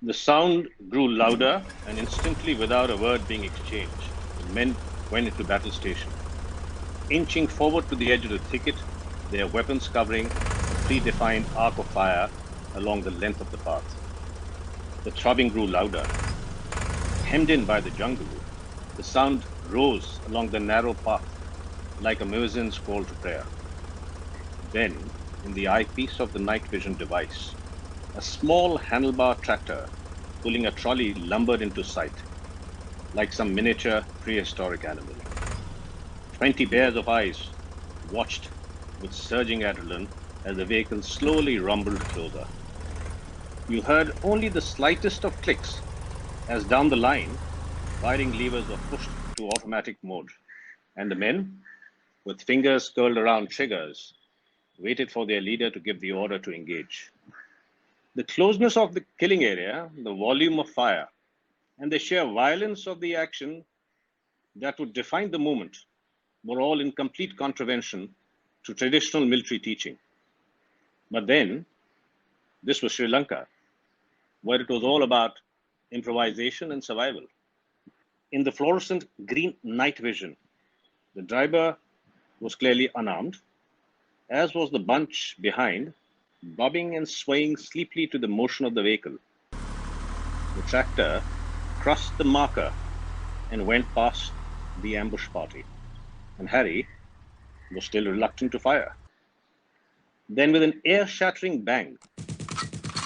The sound grew louder, and instantly, without a word being exchanged, the men went into battle station. Inching forward to the edge of the thicket, their weapons covering a predefined arc of fire along the length of the path. The throbbing grew louder. Hemmed in by the jungle, the sound rose along the narrow path like a muezzin's call to prayer. Then, in the eyepiece of the night vision device, a small handlebar tractor pulling a trolley lumbered into sight, like some miniature prehistoric animal. 20 pairs of eyes watched with surging adrenaline as the vehicle slowly rumbled closer. You heard only the slightest of clicks as down the line, firing levers were pushed to automatic mode, and the men, with fingers curled around triggers, waited for their leader to give the order to engage. The closeness of the killing area, the volume of fire, and the sheer violence of the action that would define the moment were all in complete contravention to traditional military teaching. But then, this was Sri Lanka, where it was all about improvisation and survival. In the fluorescent green night vision, the driver was clearly unarmed, as was the bunch behind, bobbing and swaying sleepily to the motion of the vehicle. The tractor crossed the marker and went past the ambush party, and Harry was still reluctant to fire. Then, with an ear-shattering bang,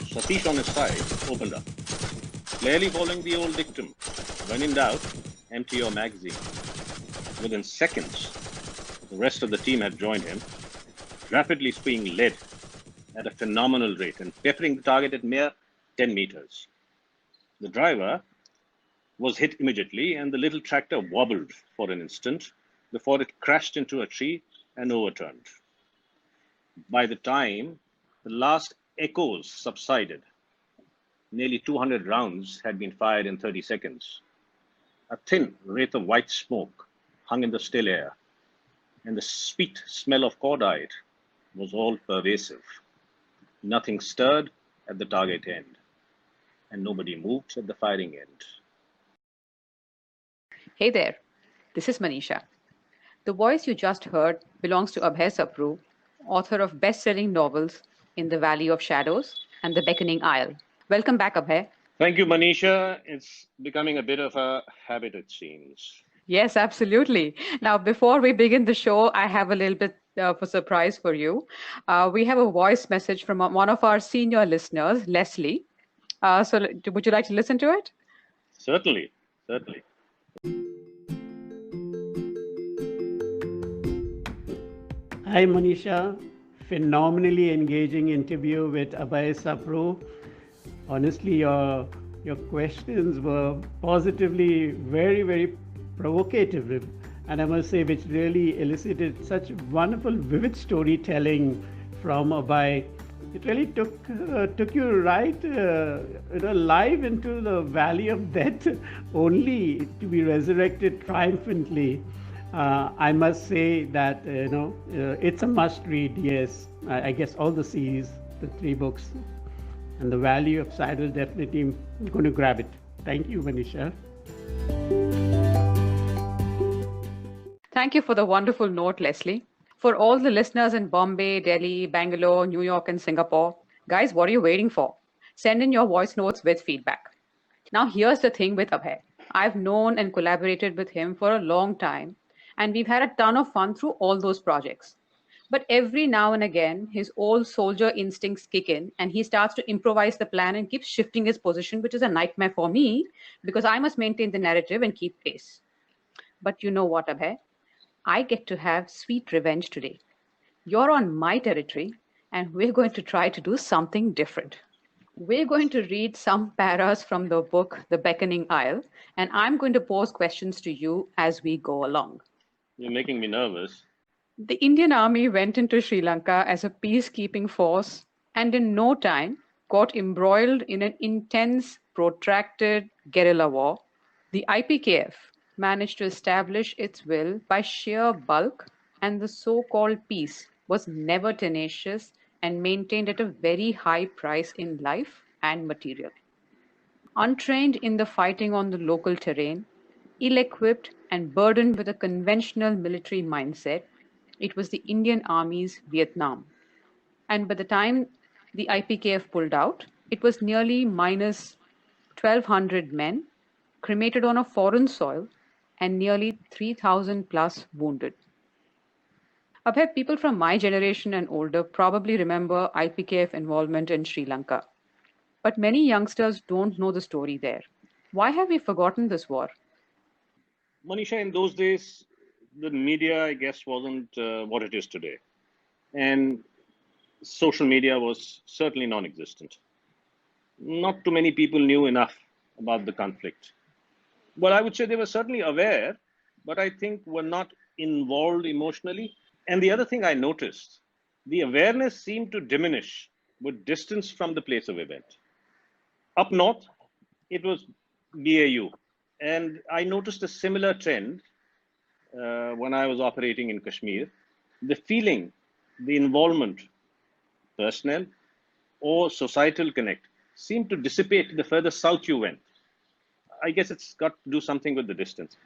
Satish on his side opened up, clearly following the old dictum, when in doubt, empty your magazine. Within seconds, the rest of the team had joined him, rapidly spewing lead at a phenomenal rate and peppering the target at mere 10 meters. The driver was hit immediately, and the little tractor wobbled for an instant before it crashed into a tree and overturned. By the time the last echoes subsided, nearly 200 rounds had been fired in 30 seconds. A thin wraith of white smoke hung in the still air, and the sweet smell of cordite was all pervasive. Nothing stirred at the target end, and nobody moved at the firing end. Hey there, this is Manisha. The voice you just heard belongs to Abhay Sapru, author of best-selling novels In the Valley of Shadows and The Beckoning Isle. Welcome back, Abhay. Thank you, Manisha. It's becoming a bit of a habit, it seems. Yes, absolutely. Now, before we begin the show, I have a little bit of a surprise for you. We have a voice message from one of our senior listeners, Leslie. Would you like to listen to it? Certainly, certainly. Hi, Manisha. Phenomenally engaging interview with Abhay Sapru. Honestly, your questions were positively very provocative, and I must say, which really elicited such wonderful, vivid storytelling from Abhay. It really took you right, live into the valley of death, only to be resurrected triumphantly. I must say that it's a must read. Yes, I guess all the C's, the three books, and the Valley of Shadows, definitely going to grab it. Thank you, Manisha. Thank you for the wonderful note, Leslie. For all the listeners in Bombay, Delhi, Bangalore, New York, and Singapore, guys, what are you waiting for? Send in your voice notes with feedback. Now, here's the thing with Abhay. I've known and collaborated with him for a long time, and we've had a ton of fun through all those projects. But every now and again, his old soldier instincts kick in, and he starts to improvise the plan and keeps shifting his position, which is a nightmare for me because I must maintain the narrative and keep pace. But you know what, Abhay? I get to have sweet revenge today. You're on my territory, and we're going to try to do something different. We're going to read some paras from the book The Beckoning Isle, and I'm going to pose questions to you as we go along. You're making me nervous. The Indian Army went into Sri Lanka as a peacekeeping force and in no time got embroiled in an intense, protracted guerrilla war. The IPKF managed to establish its will by sheer bulk, and the so-called peace was never tenacious and maintained at a very high price in life and material. Untrained in the fighting on the local terrain, ill-equipped and burdened with a conventional military mindset, it was the Indian Army's Vietnam. And by the time the IPKF pulled out, it was nearly minus 1,200 men, cremated on a foreign soil, and nearly 3,000 plus wounded. Abhay, people from my generation and older probably remember IPKF involvement in Sri Lanka. But many youngsters don't know the story there. Why have we forgotten this war? Manisha, in those days, the media, I guess, wasn't what it is today. And social media was certainly non existent. Not too many people knew enough about the conflict. Well, I would say they were certainly aware, but I think were not involved emotionally. And the other thing I noticed, the awareness seemed to diminish with distance from the place of event. Up north, it was BAU. And I noticed a similar trend when I was operating in Kashmir. The feeling, the involvement, personnel or societal connect, seemed to dissipate the further south you went. I guess it's got to do something with the distance.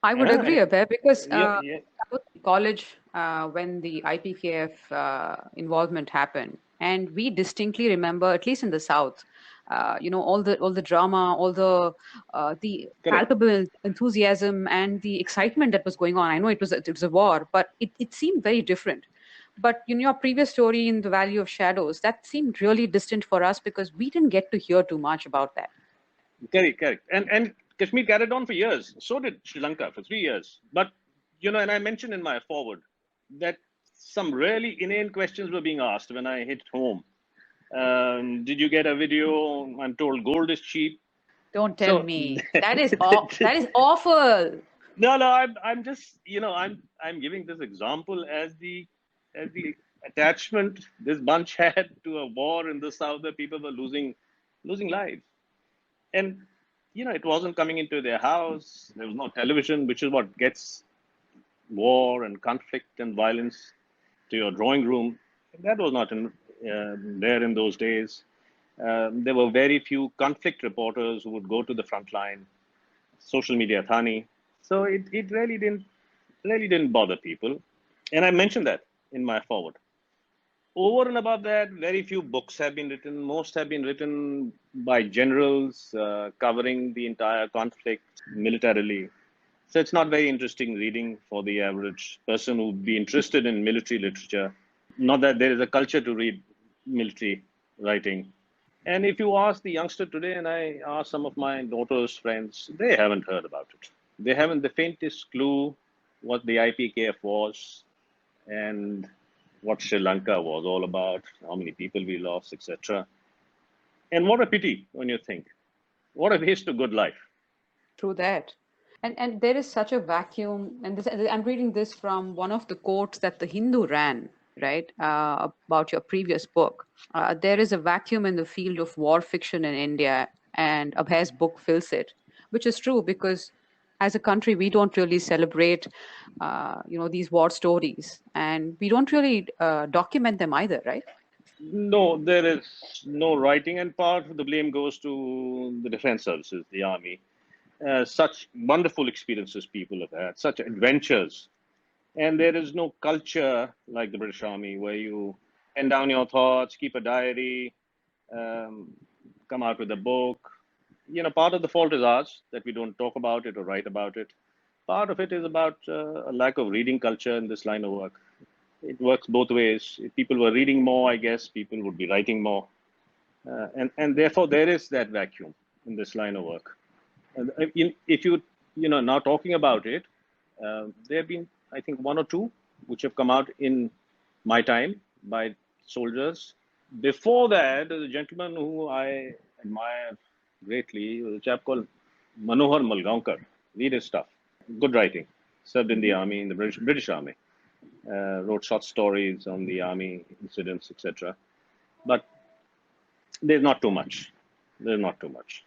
I would And agree, Abhay, because yeah, I yeah, was in college when the IPKF involvement happened, and we distinctly remember, at least in the South, all the drama, all the correct. palpable enthusiasm and the excitement that was going on. I know it was a war, but it seemed very different. But in your previous story in the Valley of Shadows, that seemed really distant for us because we didn't get to hear too much about that. Correct. And Kashmir carried on for years. So did Sri Lanka for 3 years. But and I mentioned in my forward that some really inane questions were being asked when I hit home. Did you get a video? I'm told gold is cheap. Don't tell So me. That is awful. no, I'm just I'm giving this example as the attachment this bunch had to a war in the south that people were losing lives. And it wasn't coming into their house. There was no television, which is what gets war and conflict and violence to your drawing room. That was not there in those days. There were very few conflict reporters who would go to the front line. Social media thani. So it really didn't bother people. And I mentioned that in my forward. Over and above that, very few books have been written. Most have been written by generals covering the entire conflict militarily. So it's not very interesting reading for the average person who would be interested in military literature. Not that there is a culture to read military writing. And if you ask the youngster today, and I ask some of my daughter's friends, they haven't heard about it. They haven't the faintest clue what the IPKF was and what Sri Lanka was all about, how many people we lost, etc. And what a pity when you think. What a waste of good life. True that. And there is such a vacuum, and I'm reading this from one of the quotes that the Hindu ran, right, about your previous book. There is a vacuum in the field of war fiction in India, and Abhay's book fills it, which is true because as a country we don't really celebrate, these war stories, and we don't really document them either, right? No, there is no writing, and part of the blame goes to the defense services, the army. Such wonderful experiences people have had, such adventures. And there is no culture like the British Army where you pen down your thoughts, keep a diary, um, come out with a book. Part of the fault is ours that we don't talk about it or write about it. Part of it is about a lack of reading culture in this line of work. It works both ways. If people were reading more, I guess people would be writing more. And therefore, there is that vacuum in this line of work. And if now talking about it, there have been, I think, one or two which have come out in my time by soldiers. Before that, there's a gentleman who I admire greatly, a chap called Manohar Malgaonkar. Read his stuff. Good writing. Served in the army, in the British Army. Wrote short stories on the army incidents, etc. But there's not too much. There's not too much.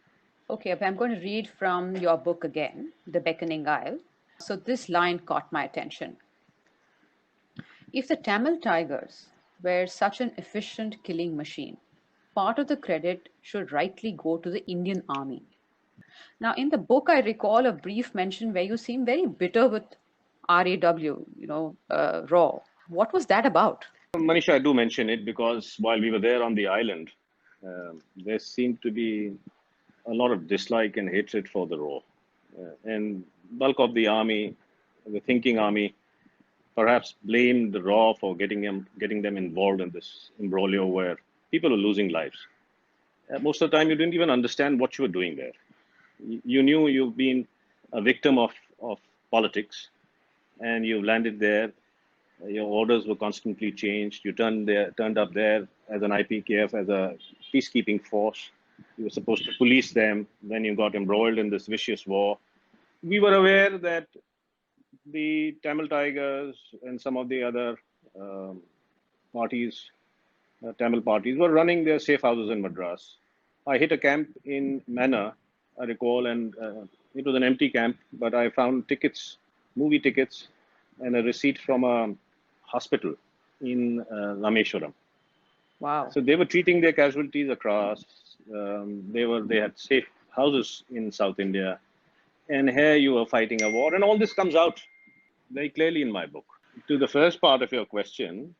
Okay, Abhay, I'm going to read from your book again, The Beckoning Isle. So this line caught my attention. If the Tamil tigers were such an efficient killing machine, part of the credit should rightly go to the Indian Army. Now, in the book, I recall a brief mention where you seem very bitter with RAW, RAW. What was that about? Manisha, I do mention it because while we were there on the island, there seemed to be a lot of dislike and hatred for the raw. And bulk of the army, the thinking army, perhaps blamed the raw for getting them involved in this imbroglio where people were losing lives. Most of the time, you didn't even understand what you were doing there. You knew you've been a victim of politics, and you landed there. Your orders were constantly changed. You turned up there as an IPKF, as a peacekeeping force. You were supposed to police them. Then you got embroiled in this vicious war. We were aware that the Tamil Tigers and some of the other parties, Tamil parties, were running their safe houses in Madras. I hit a camp in Manor, I recall, and it was an empty camp, but I found tickets, movie tickets, and a receipt from a hospital in Rameshwaram. Wow. So they were treating their casualties across. They had safe houses in South India, and here you were fighting a war, and all this comes out very clearly in my book. To the first part of your question,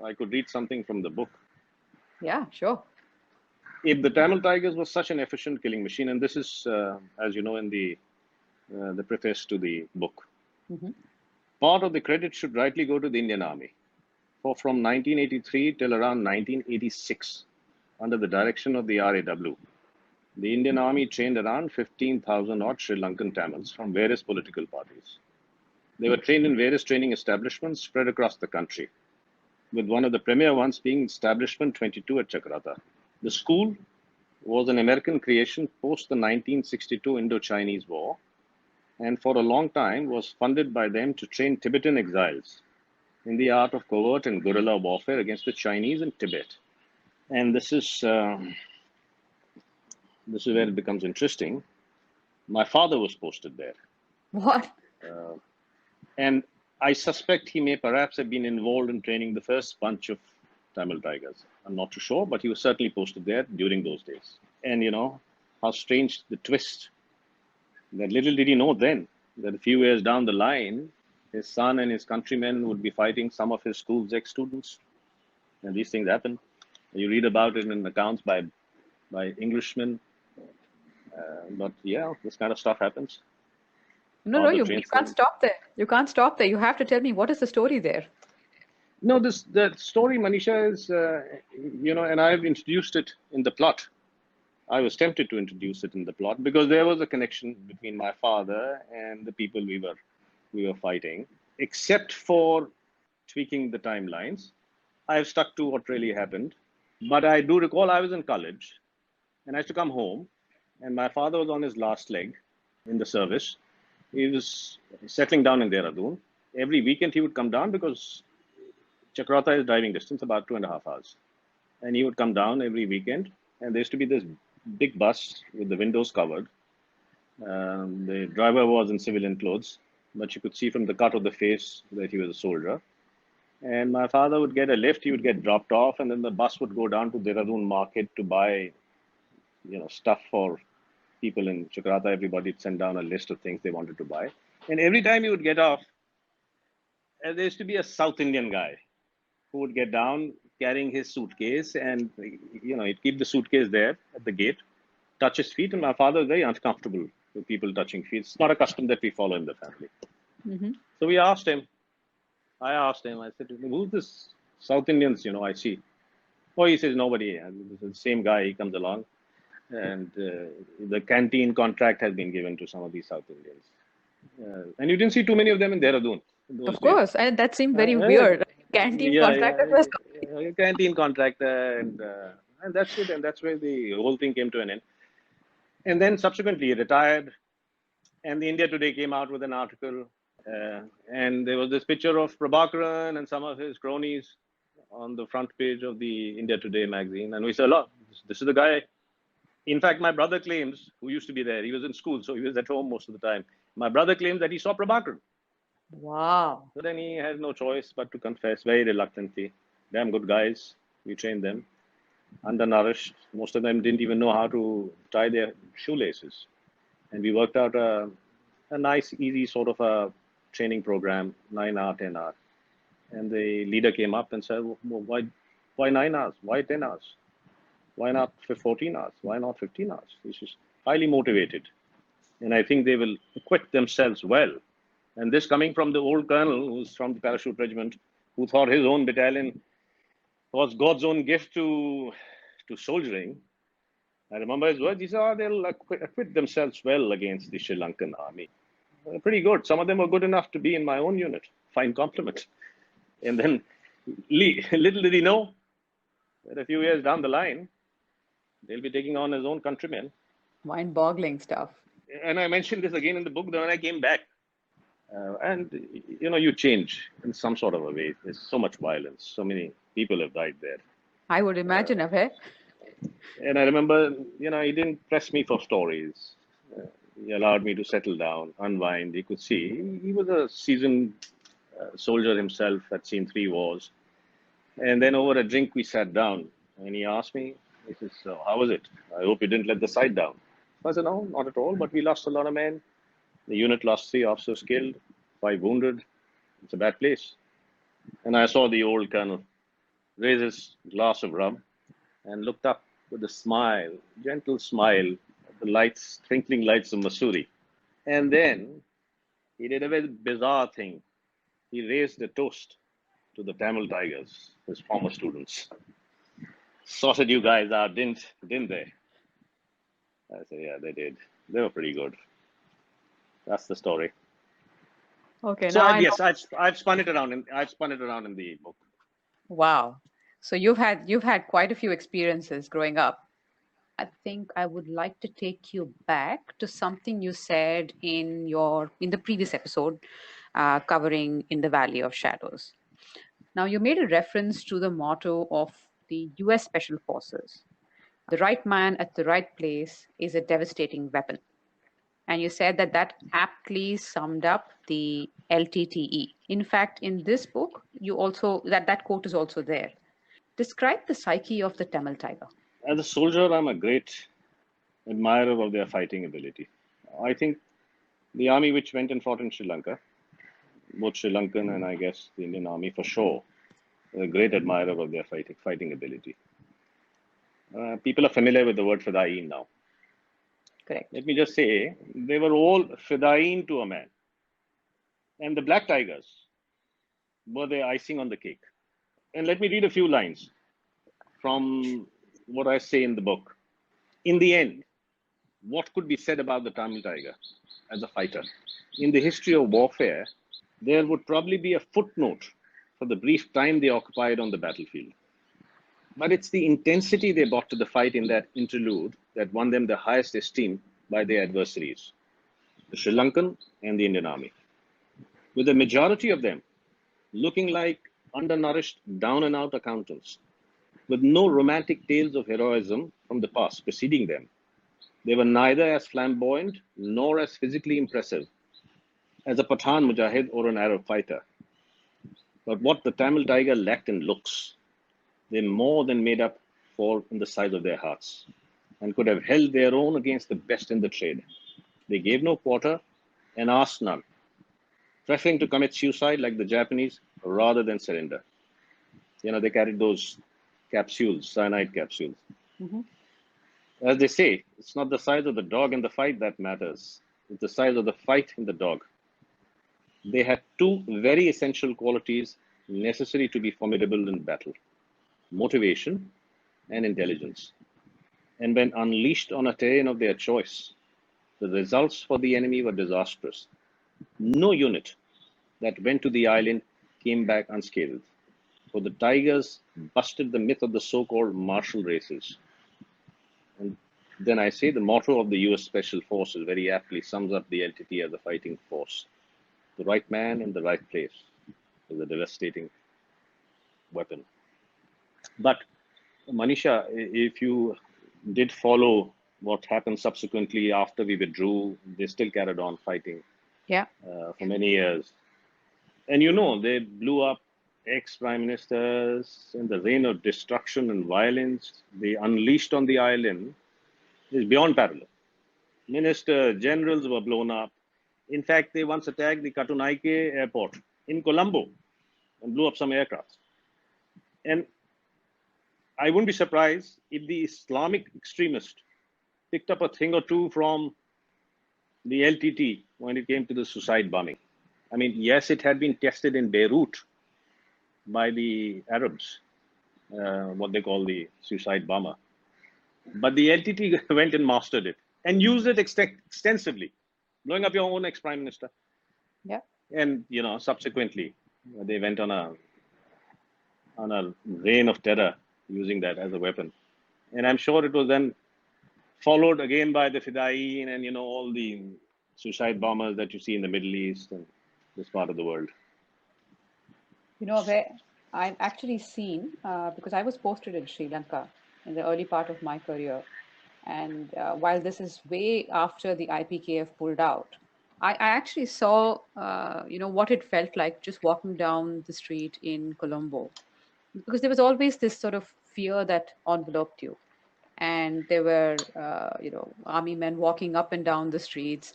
I could read something from the book. Yeah, sure. If the Tamil Tigers was such an efficient killing machine, and this is, as you know, in the preface to the book, part of the credit should rightly go to the Indian Army. For from 1983 till around 1986, under the direction of the RAW, the Indian Army trained around 15,000 odd Sri Lankan Tamils from various political parties. They were trained in various training establishments spread across the country, with one of the premier ones being Establishment 22 at Chakrata. The school was an American creation post the 1962 Indo-Chinese War, and for a long time was funded by them to train Tibetan exiles in the art of covert and guerrilla warfare against the Chinese in Tibet. And this is where it becomes interesting. My father was posted there. What? And I suspect he may perhaps have been involved in training the first bunch of Tamil Tigers. I'm not too sure, but he was certainly posted there during those days. And how strange the twist. That little did he know then that a few years down the line, his son and his countrymen would be fighting some of his school's ex-students. And these things happen. You read about it in accounts by Englishmen. But yeah, this kind of stuff happens. No, you can't stop there. You can't stop there. You have to tell me, what is the story there? No, the story, Manisha, is, and I've introduced it in the plot. I was tempted to introduce it in the plot because there was a connection between my father and the people we were fighting. Except for tweaking the timelines, I've stuck to what really happened. But I do recall I was in college, and I used to come home, and my father was on his last leg in the service. He was settling down in Dehradun. Every weekend he would come down because Chakrata is driving distance, about 2.5 hours. And he would come down every weekend, and there used to be this big bus with the windows covered. The driver was in civilian clothes, but you could see from the cut of the face that he was a soldier. And my father would get a lift, he would get dropped off, and then the bus would go down to Dehradun market to buy, stuff for people in Chakrata. Everybody would send down a list of things they wanted to buy. And every time he would get off, there used to be a South Indian guy who would get down carrying his suitcase, and he'd keep the suitcase there at the gate, touch his feet, and my father was very uncomfortable with people touching feet. It's not a custom that we follow in the family. So I asked him, I said, who's this South Indians, I see? Oh, he says, nobody. This is the same guy, he comes along. And the canteen contract has been given to some of these South Indians. And you didn't see too many of them in Dehradun. Of course, and that seemed very weird. Canteen contractor was canteen contractor, and that's it. And that's where the whole thing came to an end. And then subsequently he retired, and the India Today came out with an article, and there was this picture of Prabhakaran and some of his cronies on the front page of the India Today magazine. And we said, look, this is the guy. In fact, my brother claims, who used to be there, he was in school, so he was at home most of the time. My brother claims that he saw Prabhakaran. Wow. So then he has no choice but to confess very reluctantly. Damn good guys, we trained them. undernourished. Most of them didn't even know how to tie their shoelaces. And we worked out a nice, easy sort of a training program, 9 hour, 10 hour. And the leader came up and said, well, why 9 hours? Why 10 hours? Why not 14 hours? Why not 15 hours? This is highly motivated. And I think they will equip themselves well. And this coming from the old colonel who's from the parachute regiment, who thought his own battalion was God's own gift to soldiering. I remember his words. He said, oh, they'll acquit themselves well against the Sri Lankan army. Pretty good. Some of them were good enough to be in my own unit. Fine compliment. And then little did he know that a few years down the line, they'll be taking on his own countrymen. Mind-boggling stuff. And I mentioned this again in the book when I came back. And, you change in some sort of a way. There's so much violence. So many people have died there. I would imagine, Abhay. And I remember, he didn't press me for stories. He allowed me to settle down, unwind. He could see. He was a seasoned soldier himself, had seen 3 wars. And then over a drink, we sat down. And he asked me, he says, so how was it? I hope you didn't let the side down. I said, no, not at all. But we lost a lot of men. The unit lost 3 officers killed, 5 wounded. It's a bad place. And I saw the old colonel raise his glass of rum and looked up with a smile, gentle smile, at the lights, twinkling lights of Missouri. And then he did a very bizarre thing. He raised a toast to the Tamil Tigers, his former students. Sorted you guys out, didn't they? I said, yeah, they did. They were pretty good. That's the story. Okay. So Now I've spun it around in the book. Wow. So you've had quite a few experiences growing up. I think I would like to take you back to something you said in the previous episode, covering In the Valley of Shadows. Now, you made a reference to the motto of the US Special Forces. The right man at the right place is a devastating weapon. And you said that aptly summed up the LTTE. In fact, in this book, you also that quote is also there. Describe the psyche of the Tamil tiger. As a soldier, I'm a great admirer of their fighting ability. I think the army which went and fought in Sri Lanka, both Sri Lankan and I guess the Indian army for sure, a great admirer of their fighting ability. People are familiar with the word Fadain now. Correct. Let me just say, they were all Fadain to a man. And the Black Tigers were the icing on the cake. And let me read a few lines from what I say in the book. In the end, what could be said about the Tamil tiger as a fighter? In the history of warfare, there would probably be a footnote for the brief time they occupied on the battlefield. But it's the intensity they brought to the fight in that interlude that won them the highest esteem by their adversaries, the Sri Lankan and the Indian army. With the majority of them looking like undernourished, down-and-out accountants, with no romantic tales of heroism from the past preceding them. They were neither as flamboyant nor as physically impressive as a Pathan Mujahid or an Arab fighter. But what the Tamil tiger lacked in looks, they more than made up for in the size of their hearts, and could have held their own against the best in the trade. They gave no quarter and asked none, preferring to commit suicide like the Japanese rather than surrender. They carried those capsules, cyanide capsules. Mm-hmm. As they say, it's not the size of the dog in the fight that matters. It's the size of the fight in the dog. They had 2 very essential qualities necessary to be formidable in battle: motivation and intelligence. And when unleashed on a terrain of their choice, the results for the enemy were disastrous. No unit that went to the island came back unscathed, for the tigers busted the myth of the so-called martial races. And then I say the motto of the US Special Forces very aptly sums up the LTTE as a fighting force. The right man in the right place is a devastating weapon. But Manisha, if you did follow what happened subsequently after we withdrew, they still carried on fighting Yeah. for many years. And they blew up ex-prime ministers in the reign of destruction and violence they unleashed on the island is beyond parallel. Minister generals were blown up. In fact, they once attacked the Katunaike airport in Colombo and blew up some aircraft. And I wouldn't be surprised if the Islamic extremist picked up a thing or two from the LTTE when it came to the suicide bombing. I mean, yes, it had been tested in Beirut by the Arabs, what they call the suicide bomber. But the LTT went and mastered it and used it extensively, blowing up your own ex-prime minister. Yeah. And, subsequently, they went on a reign of terror using that as a weapon. And I'm sure it was then followed again by the Fidaiin and, all the suicide bombers that you see in the Middle East and this part of the world. Where I've actually seen, because I was posted in Sri Lanka in the early part of my career. And while this is way after the IPKF pulled out, I actually saw, what it felt like just walking down the street in Colombo. Because there was always this sort of fear that enveloped you. And there were, army men walking up and down the streets.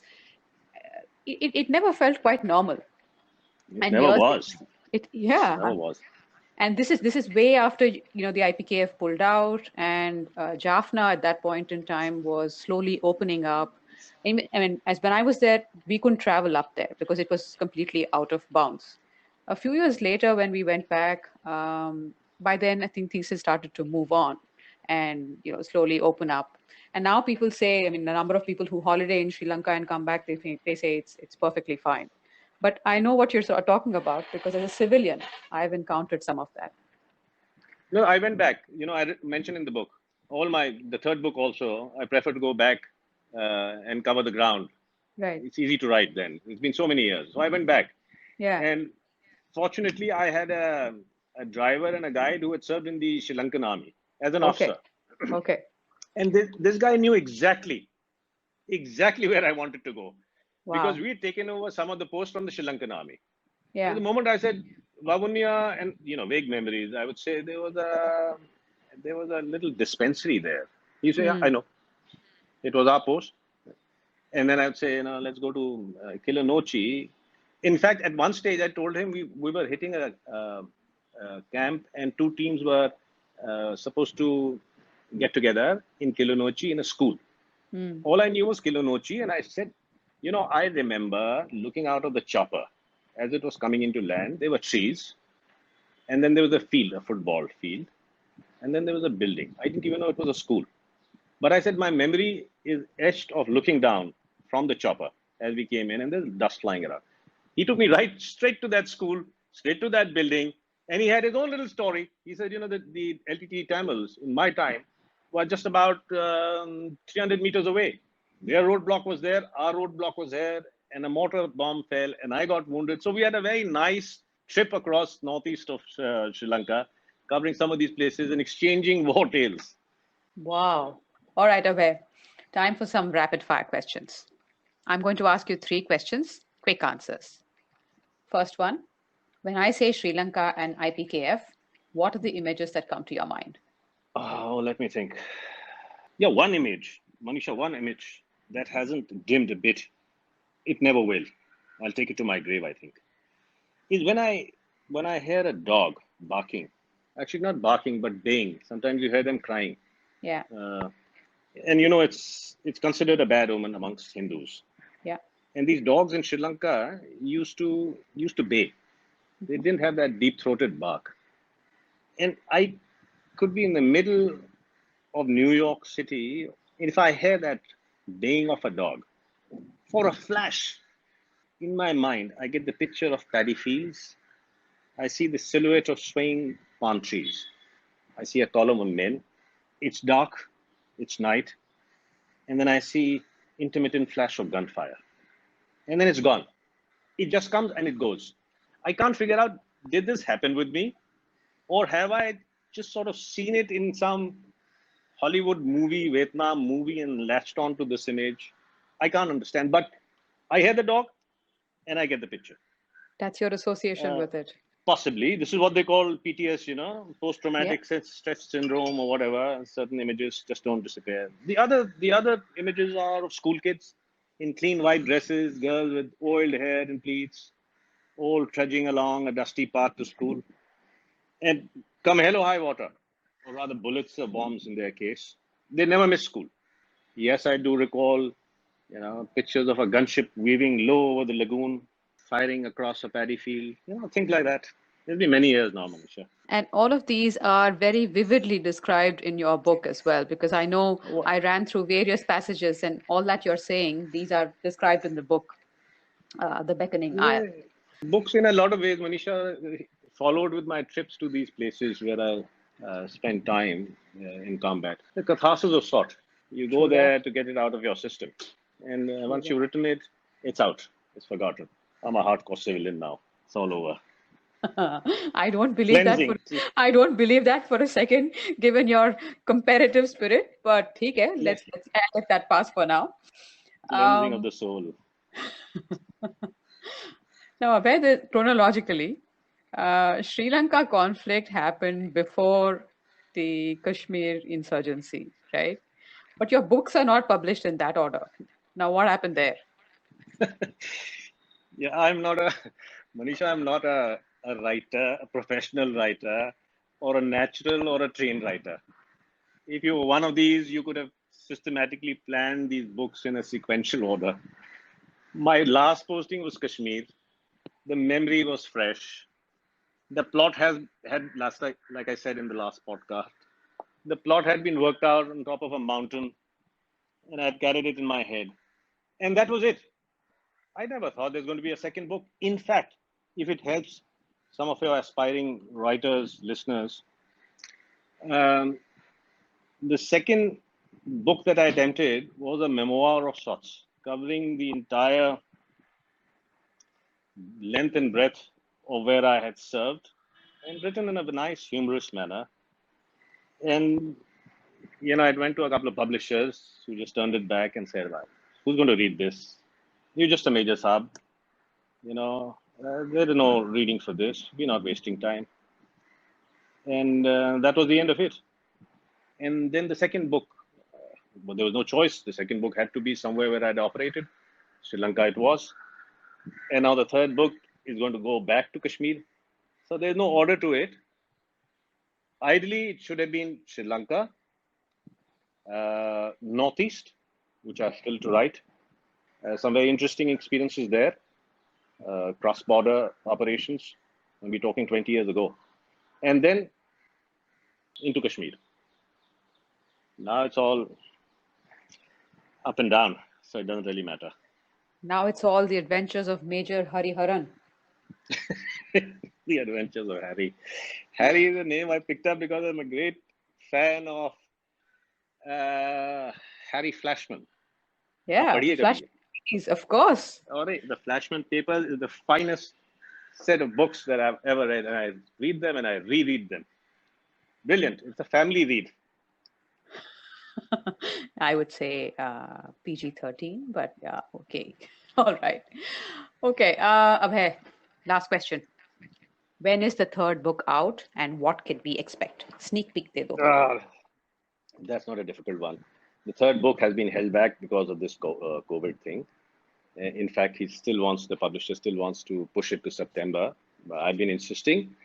It never felt quite normal. It never was. Yeah. Never was. And this is way after the IPKF pulled out, and Jaffna at that point in time was slowly opening up. I mean, as when I was there, we couldn't travel up there because it was completely out of bounds. A few years later, when we went back, by then I think things had started to move on, and slowly open up. And now people say, I mean, the number of people who holiday in Sri Lanka and come back, they say it's perfectly fine. But I know what you're sort of talking about because as a civilian, I've encountered some of that. No, I went back. I mentioned in the book, the third book also, I prefer to go back and cover the ground. Right. It's easy to write then. It's been so many years. So I went back. Yeah. And fortunately, I had a driver and a guide who had served in the Sri Lankan army as an officer. Okay. And this guy knew exactly where I wanted to go. Wow. Because we had taken over some of the posts from the Sri Lankan army. Yeah. And the moment I said Vavunia and vague memories, I would say there was a little dispensary there. He said, yeah, I know. It was our post. And then I would say, let's go to Kilinochi. In fact, at one stage I told him we were hitting a camp and two teams were supposed to get together in Kilinochi in a school. All I knew was Kilinochi, and I said, I remember looking out of the chopper as it was coming into land. There were trees, and then there was a field, a football field, and then there was a building. I didn't even know it was a school. But I said my memory is etched of looking down from the chopper as we came in, and there's dust flying around. He took me straight to that school, straight to that building, and he had his own little story. He said, the LTTE Tamils in my time were just about 300 meters away. Their roadblock was there, our roadblock was there, and a mortar bomb fell, and I got wounded. So we had a very nice trip across northeast of Sri Lanka, covering some of these places and exchanging war tales. Wow. All right, Abhay. Time for some rapid fire questions. I'm going to ask you 3 questions, quick answers. First one, when I say Sri Lanka and IPKF, what are the images that come to your mind? Oh, let me think. Yeah, one image, Manisha, one image that hasn't dimmed a bit. It never will. I'll take it to my grave, I think. Is when I hear a dog barking, actually not barking, but baying. Sometimes you hear them crying. Yeah. And it's considered a bad omen amongst Hindus. Yeah. And these dogs in Sri Lanka used to bay. They didn't have that deep-throated bark. And I could be in the middle of New York City, and if I hear that baying of a dog, for a flash, in my mind, I get the picture of paddy fields. I see the silhouette of swaying palm trees. I see a column of men. It's dark, it's night, and then I see intermittent flash of gunfire. And then it's gone. It just comes and it goes. I can't figure out, did this happen with me? Or have I just sort of seen it in some Hollywood movie, Vietnam movie, and latched on to this image? I can't understand. But I hear the dog and I get the picture. That's your association with it. Possibly. This is what they call PTS, post-traumatic stress syndrome or whatever. Certain images just don't disappear. The other images are of school kids in clean white dresses, girls with oiled hair and pleats, all trudging along a dusty path to school. And come hell or high water, or rather bullets or bombs in their case, they never miss school. Yes, I do recall, pictures of a gunship weaving low over the lagoon, firing across a paddy field, things like that. It's been many years now, Manisha. And all of these are very vividly described in your book as well, because I know I ran through various passages and all that you're saying, these are described in the book, The Beckoning Isle. Yeah. Books, in a lot of ways, Manisha, followed with my trips to these places where I spend time in combat. The catharsis of sort. You go there to get it out of your system. And once you've written it, it's out. It's forgotten. I'm a hardcore civilian now. It's all over. I don't believe I don't believe that for a second, given your comparative spirit. But okay, let's let that pass for now. Cleansing of the soul. Now, Abhay, chronologically, Sri Lanka conflict happened before the Kashmir insurgency, right? But your books are not published in that order. Now, what happened there? Yeah, Manisha, I'm not a writer, a professional writer, or a natural or a trained writer. If you were one of these, you could have systematically planned these books in a sequential order. My last posting was Kashmir. The memory was fresh. The plot had like I said in the last podcast, the plot had been worked out on top of a mountain, and I had carried it in my head. And that was it. I never thought there's going to be a second book. In fact, if it helps some of your aspiring writers, listeners, the second book that I attempted was a memoir of sorts, covering the entire length and breadth of where I had served, and written in a nice, humorous manner. And, I went to a couple of publishers who just turned it back and said, well, who's going to read this? You're just a major sub. There is no reading for this. We're not wasting time. And that was the end of it. And then the second book, there was no choice. The second book had to be somewhere where I'd operated. Sri Lanka it was. And now the third book is going to go back to Kashmir. So there's no order to it. Ideally, it should have been Sri Lanka, Northeast, which are still to write. Some very interesting experiences there. Cross-border operations. And we're talking 20 years ago. And then into Kashmir. Now it's all up and down, so it doesn't really matter. Now it's all the adventures of Major Hariharan. The adventures of Harry. Harry is a name I picked up because I'm a great fan of Harry Flashman. Yeah, Flashman, of course. The Flashman Papers is the finest set of books that I've ever read, and I read them and I reread them. Brilliant. It's a family read. I would say PG-13, but yeah, okay. All right. Okay, Abhay, last question. When is the third book out and what can we expect? Sneak peek de do. That's not a difficult one. The third book has been held back because of this COVID thing. In fact, the publisher still wants to push it to September. But I've been insisting,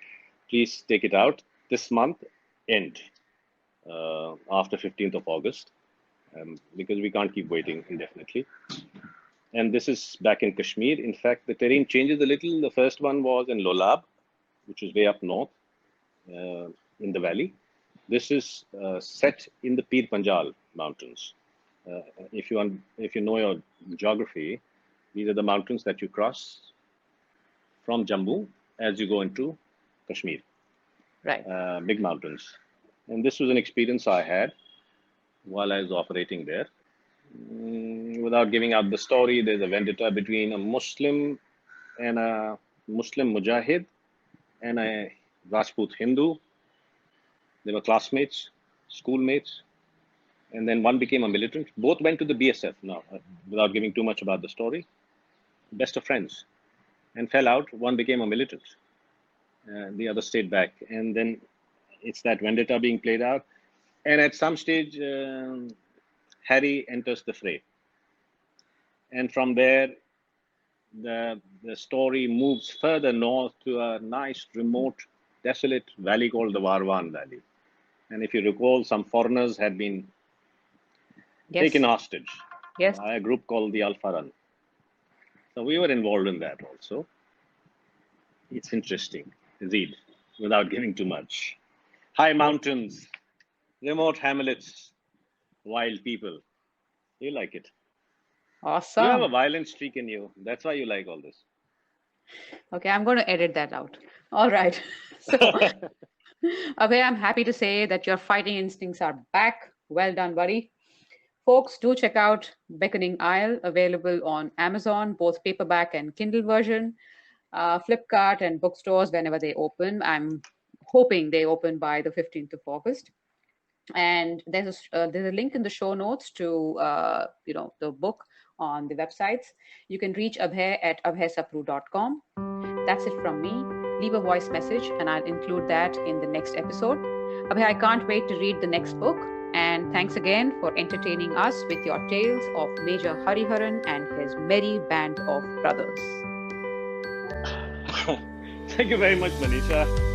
please take it out this month end. After 15th of August, because we can't keep waiting indefinitely. And this is back in Kashmir. In fact, the terrain changes a little. The first one was in Lolab, which is way up north in the valley. This is set in the Pir Panjal mountains. If you know your geography, these are the mountains that you cross from Jammu as you go into Kashmir. Right. Big mountains. And this was an experience I had while I was operating there. Without giving out the story, there's a vendetta between a Muslim and a Muslim Mujahid and a Rajput Hindu. They were classmates, schoolmates, and then one became a militant. Both went to the BSF now, without giving too much about the story. Best of friends, and fell out. One became a militant. The other stayed back. And then it's that vendetta being played out. And at some stage, Harry enters the fray. And from there, the story moves further north to a nice, remote, desolate valley called the Varwan Valley. And if you recall, some foreigners had been taken hostage by a group called the Al-Faran. So we were involved in that also. It's interesting. Read without giving too much. High mountains, remote hamlets, wild people. You like it. Awesome. You have a violent streak in you. That's why you like all this. Okay, I'm going to edit that out. All right. So, Abhay, I'm happy to say that your fighting instincts are back. Well done, buddy. Folks, do check out Beckoning Isle, available on Amazon, both paperback and Kindle version, Flipkart and bookstores whenever they open. I'm hoping they open by the 15th of August. And there's a link in the show notes to the book on the websites. You can reach Abhay at abhaysapru.com. That's it from me. Leave a voice message and I'll include that in the next episode. Abhay, I can't wait to read the next book. And thanks again for entertaining us with your tales of Major Hariharan and his merry band of brothers. Thank you very much, Manisha.